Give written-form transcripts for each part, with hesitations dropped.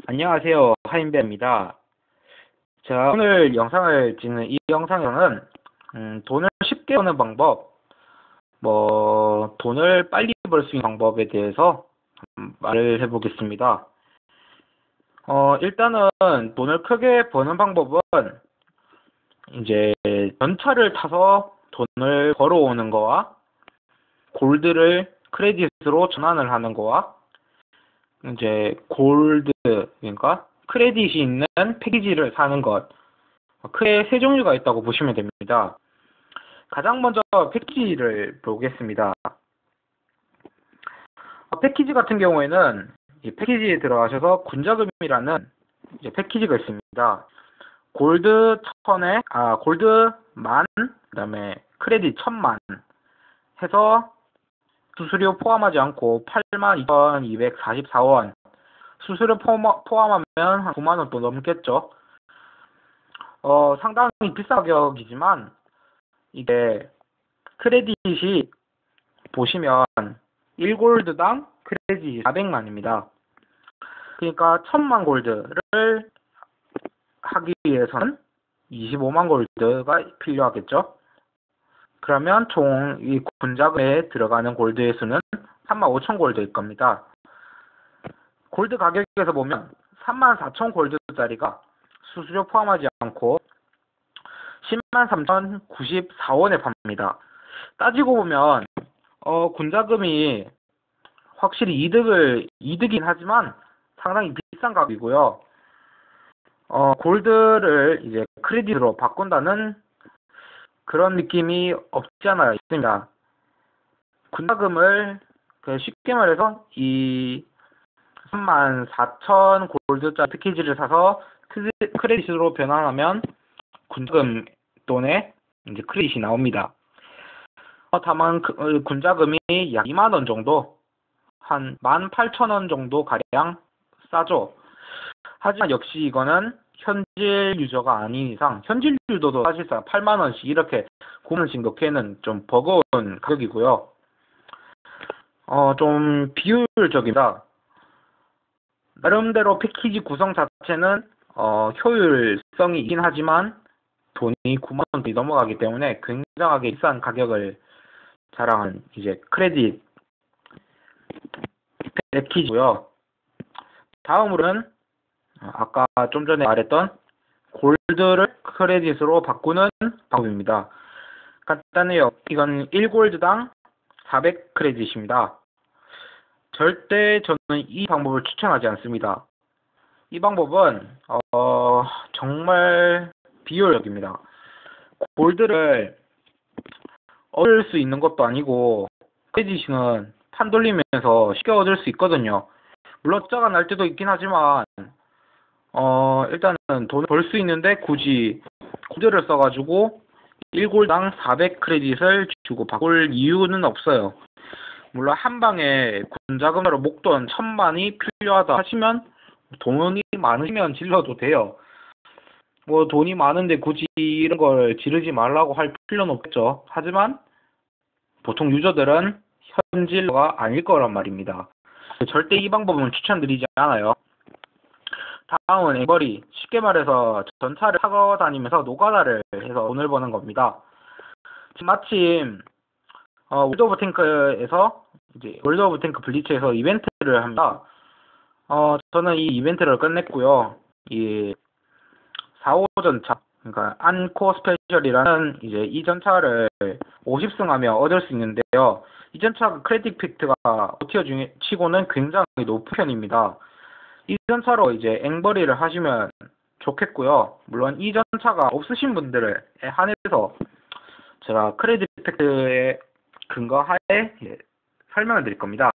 안녕하세요. 하인배입니다. 제가 오늘 영상을 찍는 이 영상에서는 돈을 쉽게 버는 방법, 돈을 빨리 벌 수 있는 방법에 대해서 말을 해보겠습니다. 일단은 돈을 크게 버는 방법은 이제 전차를 타서 돈을 벌어오는 거와 골드를 크레딧으로 전환을 하는 거와 이제 골드, 그러니까 크레딧이 있는 패키지를 사는 것, 크게 세 종류가 있다고 보시면 됩니다. 가장 먼저 패키지를 보겠습니다. 패키지 같은 경우에는 이 패키지에 들어가셔서 군자금이라는 이제 패키지가 있습니다. 골드 1000에 골드 10,000, 그다음에 크레딧 10,000만 해서 수수료 포함하지 않고 82,244원. 수수료 포함하면 한 9만 원 또 넘겠죠. 상당히 비싼 가격이지만 이게 크레딧이 보시면 1골드당 크레딧이 400만입니다. 그러니까 1000만 골드를 하기 위해서는 25만 골드가 필요하겠죠. 그러면 총 이 군자금에 들어가는 골드의 수는 35,000 골드일 겁니다. 골드 가격에서 보면 34,000 골드짜리가 수수료 포함하지 않고 103,094원에 팝니다. 따지고 보면 군자금이 확실히 이득이긴 하지만 상당히 비싼 값이고요. 골드를 이제 크레딧으로 바꾼다는 그런 느낌이 없지 않아 있습니다. 군자금을 쉽게 말해서 이 34,000 골드짜리 패키지를 사서 크레딧으로 변환하면 군자금 돈에 이제 크레딧이 나옵니다. 다만 군자금이 약 2만 원 정도, 한 18,000원 정도 가량 싸죠. 하지만 역시 이거는 현질 유저가 아닌 이상 현질 유저도 사실상 8만 원씩 이렇게 9만 원씩 넣기에는 좀 버거운 가격이고요. 좀 비효율적이다. 나름대로 패키지 구성 자체는 효율성이 있긴 하지만 돈이 9만 원이 넘어가기 때문에 굉장하게 비싼 가격을 자랑한 이제 크레딧 패키지고요. 다음으로는 아까 좀 전에 말했던 골드를 크레딧으로 바꾸는 방법입니다. 간단해요. 이건 1골드당 400 크레딧입니다. 절대 저는 이 방법을 추천하지 않습니다. 이 방법은 정말 비효율적입니다. 골드를 얻을 수 있는 것도 아니고 크레딧은 판 돌리면서 쉽게 얻을 수 있거든요. 물론 숫자가 날 때도 있긴 하지만 일단은 돈을 벌 수 있는데 굳이 골드를 써가지고 1골당 400 크레딧을 주고 바꿀 이유는 없어요. 물론 한 방에 군자금으로 목돈 1000만이 필요하다 하시면 돈이 많으시면 질러도 돼요. 돈이 많은데 굳이 이런 걸 지르지 말라고 할 필요는 없겠죠. 하지만 보통 유저들은 현질러가 아닐 거란 말입니다. 절대 이 방법은 추천드리지 않아요. 다음은 앵벌이, 쉽게 말해서 전차를 타고 다니면서 노가다를 해서 돈을 버는 겁니다. 마침 월드 오브 탱크에서 이제 월드 오브 탱크 블리츠에서 이벤트를 합니다. 저는 이 이벤트를 끝냈고요. 이 4호 전차, 그러니까 안코 스페셜이라는 이제 이 전차를 50승하며 얻을 수 있는데요. 이 전차 크레딧 팩트가 오티어 중에 치고는 굉장히 높은 편입니다. 이 전차로 이제 앵벌이를 하시면 좋겠고요. 물론 이 전차가 없으신 분들에 한해서 제가 크레딧 팩트에 근거하에 설명을 드릴 겁니다.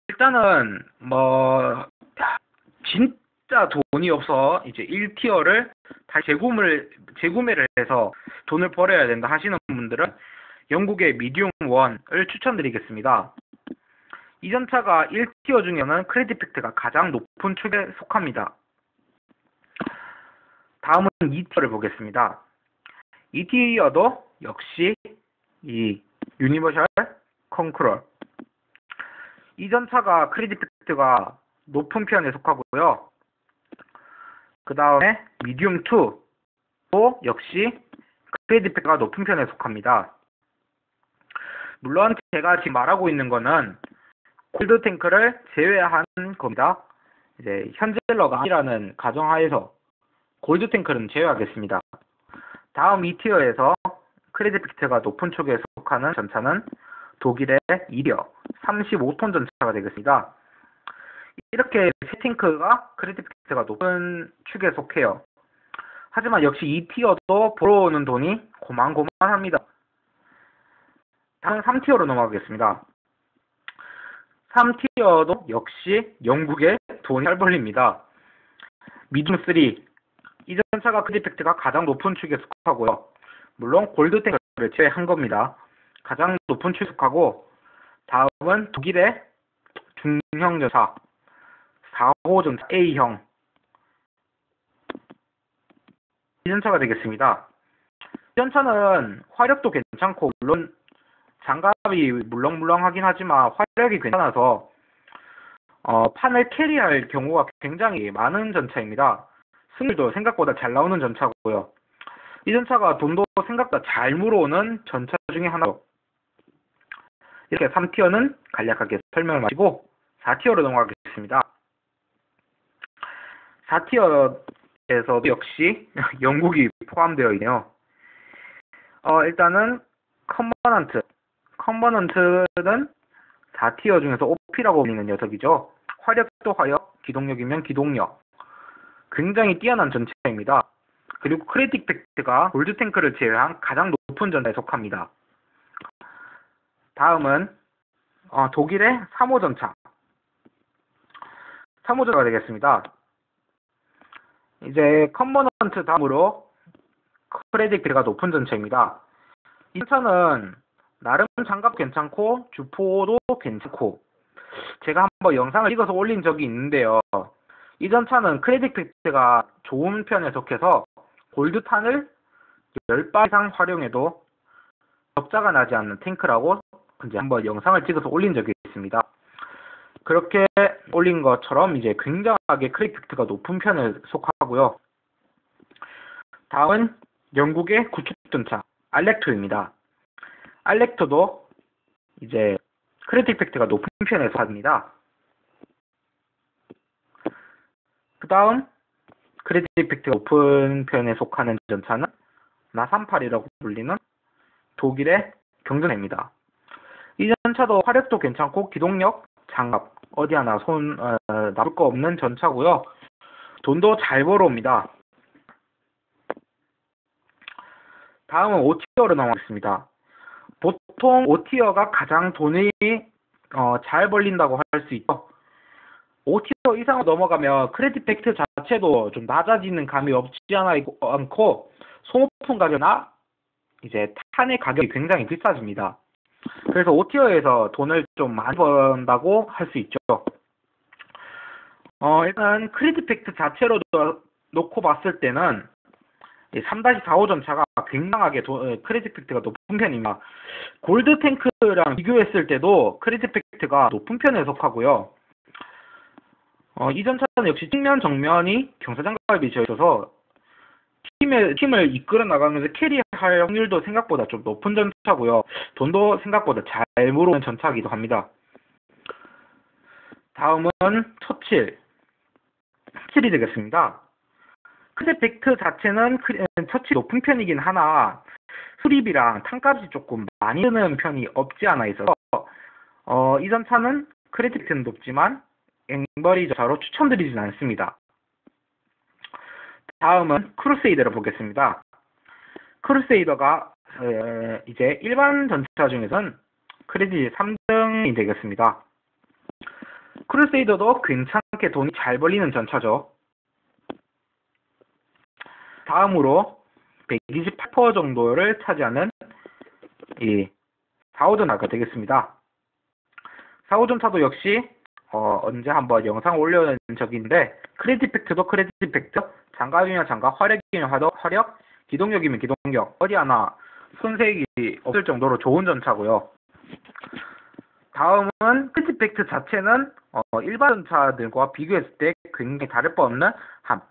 일단은 진짜 돈이 없어 이제 1티어를 다시 재구매를 해서 돈을 벌어야 된다 하시는 분들은 영국의 미디움 1을 추천드리겠습니다. 이 전차가 1티어 중에는 크레딧 팩트가 가장 높은 축에 속합니다. 다음은 2티어를 보겠습니다. 2티어도 역시 이 유니버셜 컨크롤, 이 전차가 크레딧 팩트가 높은 편에 속하고요. 그 다음에 미디움 2도 역시 크레딧 팩트가 높은 편에 속합니다. 물론 제가 지금 말하고 있는 거는 골드 탱크를 제외한 겁니다. 이제 현질러가 아니라는 가정하에서 골드 탱크는 제외하겠습니다. 다음 2티어에서 크레딧 팩트가 높은 쪽에 속하는 전차는 독일의 이리어 35톤 전차가 되겠습니다. 이렇게 세 탱크가 크레딧 팩트가 높은 축에 속해요. 하지만 역시 2티어도 보러 오는 돈이 고만고만합니다. 다음 3티어로 넘어가겠습니다. 3티어도 역시 영국의 돈이 잘 벌립니다. 미디움 3, 이 전차가 크레딧 팩트가 가장 높은 축에 속하고요. 물론 골드 탱크를 제외한 겁니다. 가장 높은 축에 속하고, 다음은 독일의 중형 전차 4호 전차 A형, 이 전차가 되겠습니다. 이 전차는 화력도 괜찮고, 물론 장갑이 물렁물렁하긴 하지만 화력이 괜찮아서 판을 캐리할 경우가 굉장히 많은 전차입니다. 승률도 생각보다 잘 나오는 전차고요. 이 전차가 돈도 생각보다 잘 물어오는 전차 중에 하나로, 이렇게 3티어는 간략하게 설명을 마치고 4티어로 넘어가겠습니다. 4티어에서도 역시 영국이 포함되어 있네요. 일단은 컨버넌트는 4티어 중에서 OP라고 불리는 녀석이죠. 화력도 화력, 기동력이면 기동력, 굉장히 뛰어난 전차입니다. 그리고 크레딧 팩트가 골드 탱크를 제외한 가장 높은 전차에 속합니다. 다음은 독일의 3호 전차 3호 전차가 되겠습니다. 이제 컨버넌트 다음으로 크레딧 팩트가 높은 전차입니다. 이 전차는 나름 장갑 괜찮고 주포도 괜찮고, 제가 한번 영상을 찍어서 올린 적이 있는데요. 이 전차는 크레딧 팩트가 좋은 편에 속해서 골드탄을 10발 이상 활용해도 적자가 나지 않는 탱크라고 이제 한번 영상을 찍어서 올린 적이 있습니다. 그렇게 올린 것처럼 이제 굉장하게 크레딧 팩트가 높은 편에 속하고요. 다음은 영국의 구축 전차 알렉토입니다. 알렉토도 이제 크레딧 팩트가 높은 편에 속합니다. 그 다음 크레딧 팩트가 높은 편에 속하는 전차는 나38이라고 불리는 독일의 경전입니다. 이 전차도 화력도 괜찮고 기동력, 장갑 어디 하나 나쁠 거 없는 전차고요. 돈도 잘 벌어옵니다. 다음은 5티어로 넘어가겠습니다. 보통 5티어가 가장 돈이 잘 벌린다고 할 수 있죠. 5티어 이상으로 넘어가면 크레딧 팩트 자체도 좀 낮아지는 감이 없지 않고 소모품 가격이나 이제 탄의 가격이 굉장히 비싸집니다. 그래서 5티어에서 돈을 좀 많이 번다고 할 수 있죠. 일단 크레딧 팩트 자체로 놓고 봤을 때는 3-45 전차가 굉장하게 크레딧 팩트가 높은 편입니다. 골드 탱크랑 비교했을 때도 크레딧 팩트가 높은 편에 속하고요. 이 전차는 역시 측면 정면이 경사장갑이 지어 있어서 팀을 이끌어 나가면서 캐리할 확률도 생각보다 좀 높은 전차고요. 돈도 생각보다 잘 물어오는 전차이기도 합니다. 다음은 처칠이 되겠습니다. 크레딧 팩트 자체는 처치 높은 편이긴 하나 수리비랑 탄값이 조금 많이 드는 편이 없지 않아 있어서 이 전차는 크레딧 팩트는 높지만 앵벌이 전차로 추천드리진 않습니다. 다음은 크루세이더를 보겠습니다. 크루세이더가 이제 일반 전차 중에서는 크레딧 3등이 되겠습니다. 크루세이더도 괜찮게 돈이 잘 벌리는 전차죠. 다음으로 128% 정도를 차지하는 이 4호 전차가 되겠습니다. 4호 전차도 역시 언제 한번 영상 올려놓은 적이 있는데 크레딧 팩트도 크레딧 팩트, 장갑이면 장갑, 화력이면 화력, 기동력이면 기동력 어디 하나 손색이 없을 정도로 좋은 전차고요. 다음은 크레딧 팩트 자체는 일반 전차들과 비교했을 때 굉장히 다를 바 없는 한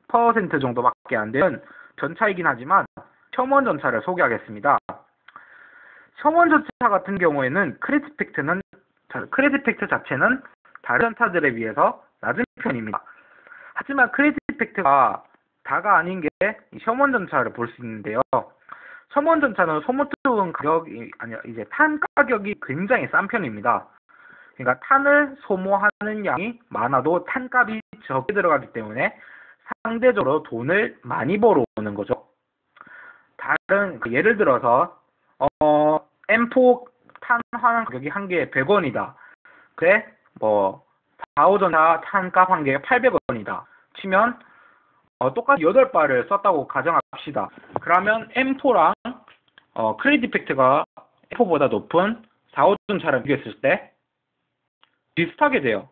108% 정도밖에 안 되는 전차이긴 하지만 셔먼 전차를 소개하겠습니다. 셔먼 전차 같은 경우에는 크레딧 팩트 자체는 다른 전차들에 비해서 낮은 편입니다. 하지만 크레딧 팩트가 다가 아닌 게 셔먼 전차를 볼 수 있는데요. 셔먼 전차는 소모투은 가격이 이제 탄 가격이 굉장히 싼 편입니다. 그러니까 탄을 소모하는 양이 많아도 탄값이 적게 들어가기 때문에 상대적으로 돈을 많이 벌어오는 거죠. 예를 들어서 M4 탄 하나 가격이 한 개에 100원이다. 그래 뭐 4호 전차 탄값 한 개에 800원이다. 치면 똑같이 8발을 썼다고 가정합시다. 그러면 M4랑 크레딧 팩트가 M4보다 높은 4호 전차를 비교했을 때 비슷하게 돼요.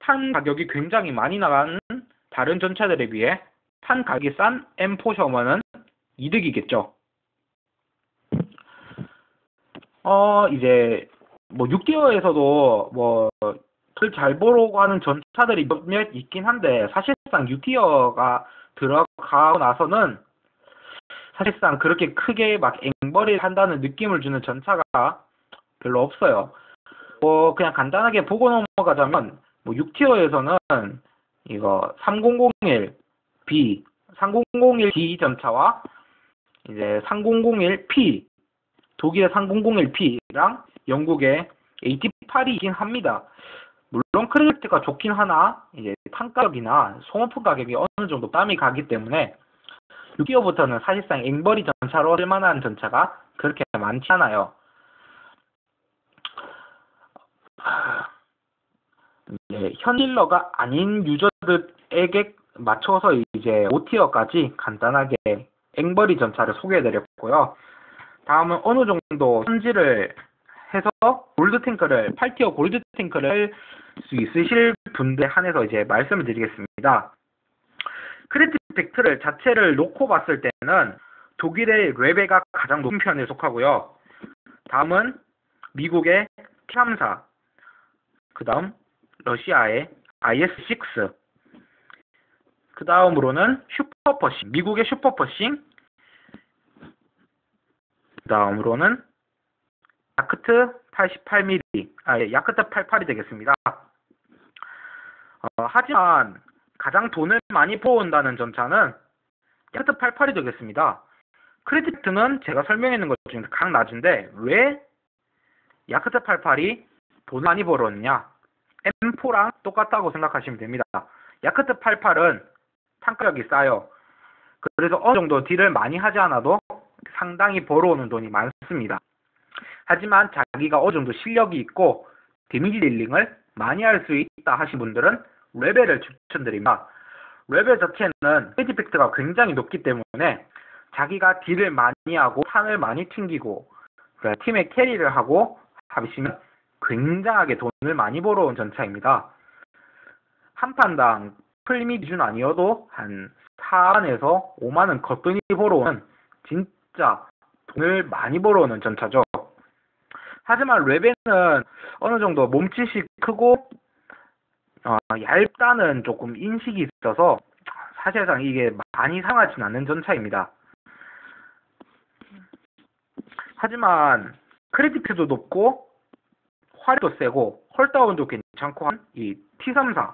탄 가격이 굉장히 많이 나가는 다른 전차들에 비해 탄 가격이 싼 M4 셔먼은 이득이겠죠. 이제 뭐 6티어에서도 뭐 잘 벌어오고 하는 전차들이 몇몇 있긴 한데 사실상 6티어가 들어가고 나서는 사실상 그렇게 크게 막 앵벌이를 한다는 느낌을 주는 전차가 별로 없어요. 뭐 그냥 간단하게 보고 넘어가자면 뭐 6티어에서는 이거 3001B, 3001D 전차와 이제 3001P, 독일의 3001P랑 영국의 AT8이긴 합니다. 물론 크레딧가 좋긴 하나 이제 탄 가격이나 소모품 가격이 어느 정도 땀이 가기 때문에 6기어부터는 사실상 앵벌이 전차로 쓸만한 전차가 그렇게 많지 않아요. 이제 현딜러가 아닌 유저들에게 맞춰서 이제 5티어까지 간단하게 앵벌이 전차를 소개해드렸고요. 다음은 어느 정도 선지를 해서 골드 탱크를 8티어 골드 탱크를 할 수 있으실 분들 한해서 이제 말씀을 드리겠습니다. 크레딧 팩트를 자체를 놓고 봤을 때는 독일의 레베가 가장 높은 편에 속하고요. 다음은 미국의 T-34, 그 다음 러시아의 IS-6, 그 다음으로는 슈퍼퍼싱, 미국의 슈퍼퍼싱, 그 다음으로는 야크트 88mm, 야크트 88이 되겠습니다. 하지만 가장 돈을 많이 벌어온다는 전차는 야크트 88이 되겠습니다. 크레딧는 제가 설명했는 것 중에 가장 낮은데 왜 야크트 88이 돈을 많이 벌어오느냐? M4랑 똑같다고 생각하시면 됩니다. 야크트 88은 탄가격이 싸요. 그래서 어느 정도 딜을 많이 하지 않아도 상당히 벌어오는 돈이 많습니다. 하지만 자기가 어느 정도 실력이 있고 데미지 딜링을 많이 할 수 있다 하신 분들은 레벨을 추천드립니다. 레벨 자체는 크레딧 팩트가 굉장히 높기 때문에 자기가 딜을 많이 하고 탄을 많이 튕기고 팀의 캐리를 하고 하시면 굉장하게 돈을 많이 벌어온 전차입니다. 한 판당 풀리미 기준 아니어도 한 4만에서 5만원 거뜬히 벌어오는 진짜 돈을 많이 벌어오는 전차죠. 하지만 레벨은 어느 정도 몸짓이 크고 얇다는 조금 인식이 있어서 사실상 이게 많이 상하진 않는 전차입니다. 하지만 크레딧도 높고 화력도 세고 홀다운도 괜찮고 한 이 T-34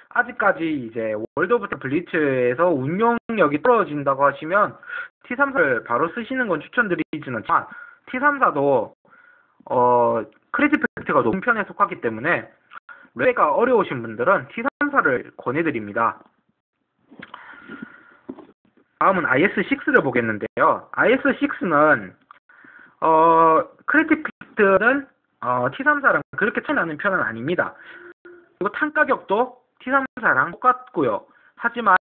아직까지 이제 월드 오브 블리츠에서 운용력이 떨어진다고 하시면 T-34를 바로 쓰시는 건 추천드리지는 않지만 T-34도 크레딧 팩트가 높은 편에 속하기 때문에 레벨가 어려우신 분들은 T-34를 권해드립니다. 다음은 IS-6를 보겠는데요. IS-6는 크레딧 팩트는 T-34랑 그렇게 차이 나는 편은 아닙니다. 그리고 탄 가격도 T-34랑 똑같고요. 하지만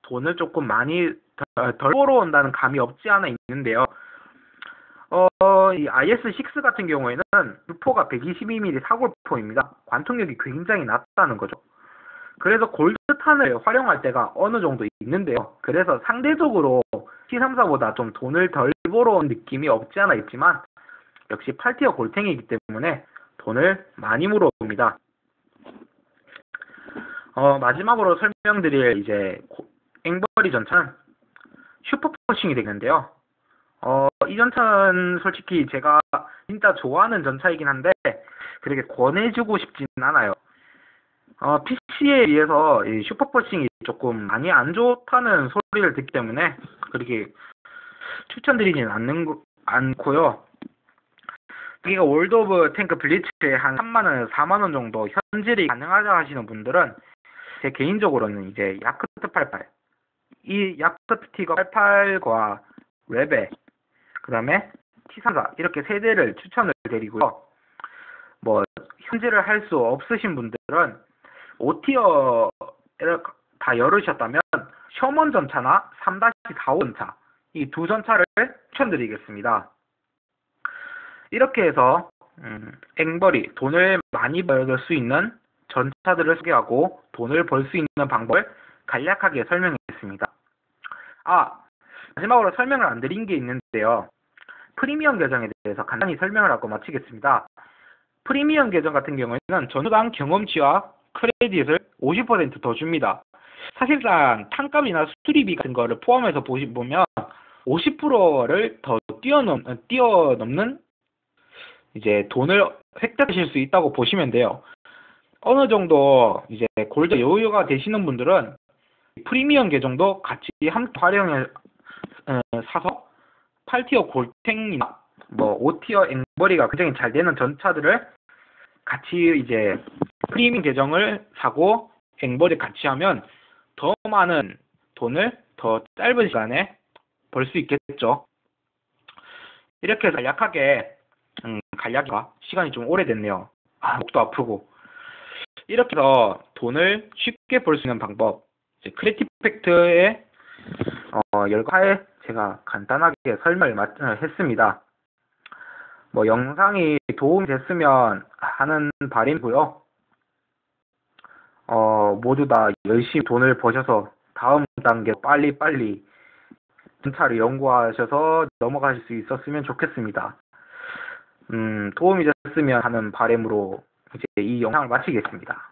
돈을 조금 많이 덜 벌어온다는 감이 없지 않아 있는데요. 이 IS-6 같은 경우에는 루포가 122mm 사골포입니다. 관통력이 굉장히 낮다는 거죠. 그래서 골드탄을 활용할 때가 어느 정도 있는데요. 그래서 상대적으로 T-34보다 좀 돈을 덜 벌어온 느낌이 없지 않아 있지만 역시 8티어 골탱이기 때문에 돈을 많이 물어옵니다. 마지막으로 설명드릴 이제 앵벌이 전차는 슈퍼포싱이 되겠는데요. 이 전차는 솔직히 제가 진짜 좋아하는 전차이긴 한데 그렇게 권해주고 싶진 않아요. PC에 비해서 이 슈퍼포싱이 조금 많이 안 좋다는 소리를 듣기 때문에 그렇게 추천드리진 않고요. 여기가 월드 오브 탱크 블리츠에 한 3만원, 4만원 정도 현질이 가능하다 하시는 분들은 제 개인적으로는 이제 야크트 88, 이 야크트 티거 88과 레베, 그 다음에 T34 이렇게 세 대를 추천을 드리고요. 뭐 현질을 할 수 없으신 분들은 5티어를 다 열으셨다면 셔먼 전차나 3-45 전차 이 두 전차를 추천드리겠습니다. 이렇게 해서 앵벌이 돈을 많이 벌 수 있는 전차들을 소개하고 돈을 벌 수 있는 방법을 간략하게 설명했습니다. 마지막으로 설명을 안 드린 게 있는데요. 프리미엄 계정에 대해서 간단히 설명을 하고 마치겠습니다. 프리미엄 계정 같은 경우에는 전투당 경험치와 크레딧을 50% 더 줍니다. 사실상 tan값이나 수리비 같은 거를 포함해서 보면 50%를 더 뛰어넘는 이제 돈을 획득하실 수 있다고 보시면 돼요. 어느 정도 이제 골드 여유가 되시는 분들은 프리미엄 계정도 같이 함께 사서 8티어 골탱이나 뭐 5티어 앵벌이가 굉장히 잘 되는 전차들을 같이 이제 프리미엄 계정을 사고 앵벌이 같이 하면 더 많은 돈을 더 짧은 시간에 벌 수 있겠죠. 이렇게 해서 간략히가 시간이 좀 오래됐네요. 목도 아프고. 이렇게 해서 돈을 쉽게 벌 수 있는 방법, 크리티팩트의 열과에 제가 간단하게 설명을 했습니다. 뭐 영상이 도움이 됐으면 하는 바람이고요. 모두 다 열심히 돈을 버셔서 다음 단계 빨리 전차를 연구하셔서 넘어가실 수 있었으면 좋겠습니다. 도움이 됐으면 하는 바람으로 이제 이 영상을 마치겠습니다.